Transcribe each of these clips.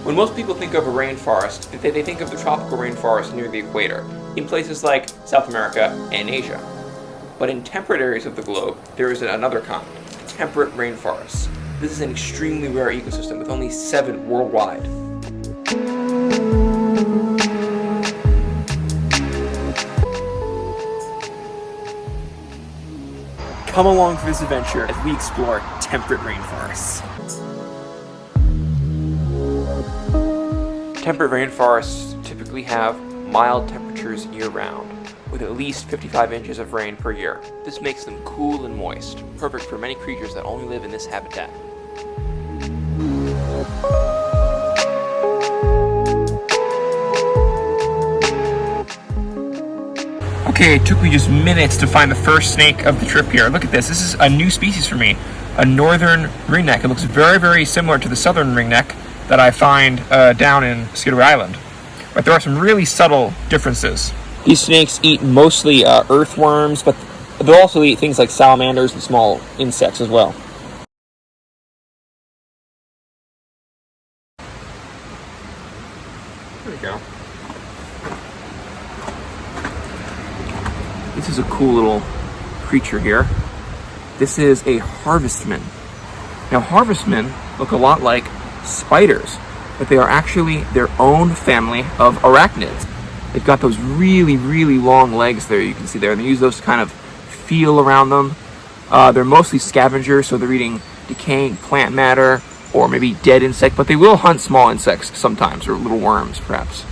When most people think of a rainforest, they think of the tropical rainforest near the equator, in places like South America and Asia. But in temperate areas of the globe, there is another kind, temperate rainforests. This is an extremely rare ecosystem with only 7 worldwide. Come along for this adventure as we explore temperate rainforests. Temperate rainforests typically have mild temperatures year-round, with at least 55 inches of rain per year. This makes them cool and moist, perfect for many creatures that only live in this habitat. Okay, it took me just minutes to find the first snake of the trip here. Look at this. This is a new species for me, a northern ringneck. It looks very, very similar to the southern ringneck that I find down in Skidaway Island. But there are some really subtle differences. These snakes eat mostly earthworms, but they'll also eat things like salamanders and small insects as well. There we go. This is a cool little creature here. This is a harvestman. Now, harvestmen look a lot like spiders, but they are actually their own family of arachnids. They've got those really, really long legs there you can see there, and they use those to kind of feel around them. They're mostly scavengers, so they're eating decaying plant matter or maybe dead insect, but they will hunt small insects sometimes, or little worms perhaps.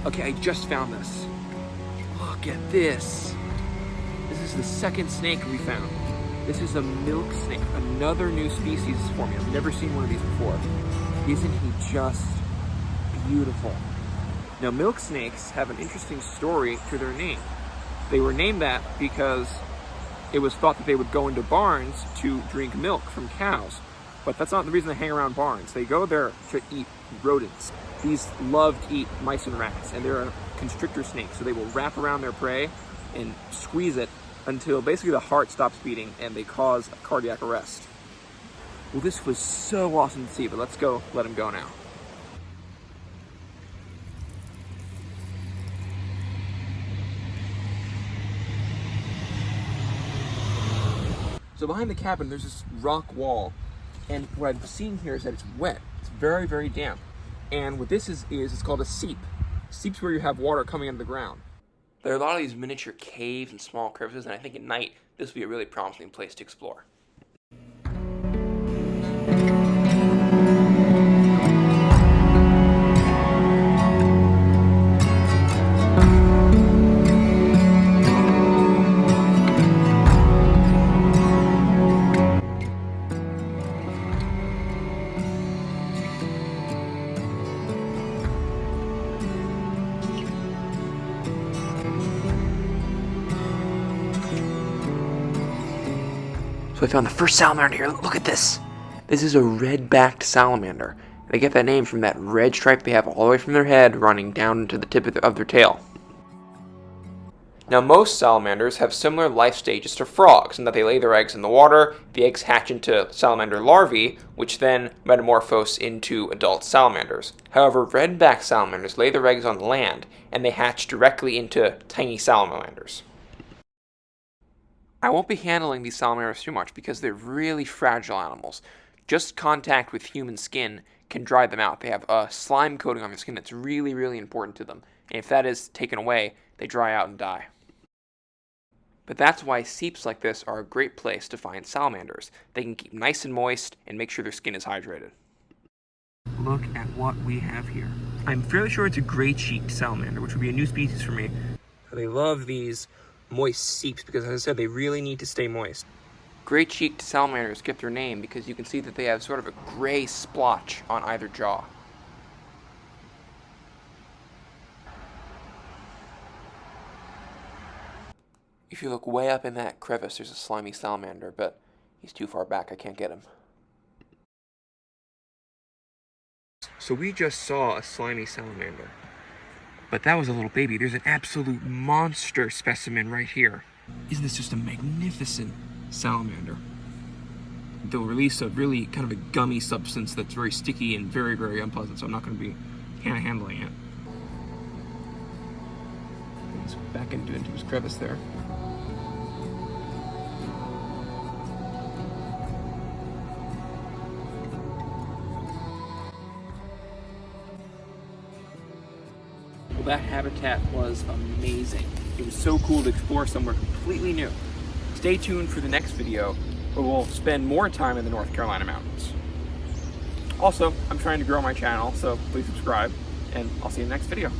Okay, I just found this. Look at this. This is the second snake we found. This is a milk snake, another new species for me. I've never seen one of these before. Isn't he just beautiful? Now, milk snakes have an interesting story to their name. They were named that because it was thought that they would go into barns to drink milk from cows. But that's not the reason they hang around barns. They go there to eat rodents. These love to eat mice and rats, and they're a constrictor snake, so they will wrap around their prey and squeeze it until basically the heart stops beating and they cause a cardiac arrest. Well, this was so awesome to see, but let's go let him go now. So behind the cabin, there's this rock wall, and what I'm seeing here is that it's wet. It's very, very damp. And what this is it's called a seep. Seep's where you have water coming out of the ground. There are a lot of these miniature caves and small crevices, and I think at night, this would be a really promising place to explore. So I found the first salamander here. Look at this. This is a red-backed salamander. They get that name from that red stripe they have all the way from their head running down to the tip of their tail. Now, most salamanders have similar life stages to frogs in that they lay their eggs in the water, the eggs hatch into salamander larvae, which then metamorphose into adult salamanders. However, red-backed salamanders lay their eggs on land, and they hatch directly into tiny salamanders. I won't be handling these salamanders too much because they're really fragile animals. Just contact with human skin can dry them out. They have a slime coating on their skin that's really, really important to them. And if that is taken away, they dry out and die. But that's why seeps like this are a great place to find salamanders. They can keep nice and moist and make sure their skin is hydrated. Look at what we have here. I'm fairly sure it's a gray-cheeked salamander, which would be a new species for me. They love these moist seeps because, as I said, they really need to stay moist. Gray-cheeked salamanders get their name because you can see that they have sort of a gray splotch on either jaw. If you look way up in that crevice, there's a slimy salamander, but he's too far back, I can't get him. So we just saw a slimy salamander. But that was a little baby. There's an absolute monster specimen right here. Isn't this just a magnificent salamander? They'll release a really kind of a gummy substance that's very sticky and very, very unpleasant, so I'm not going to be kind of handling it. He's back into his crevice there. Well, that habitat was amazing. It was so cool to explore somewhere completely new. Stay tuned for the next video where we'll spend more time in the North Carolina mountains. Also, I'm trying to grow my channel, so please subscribe, and I'll see you in the next video.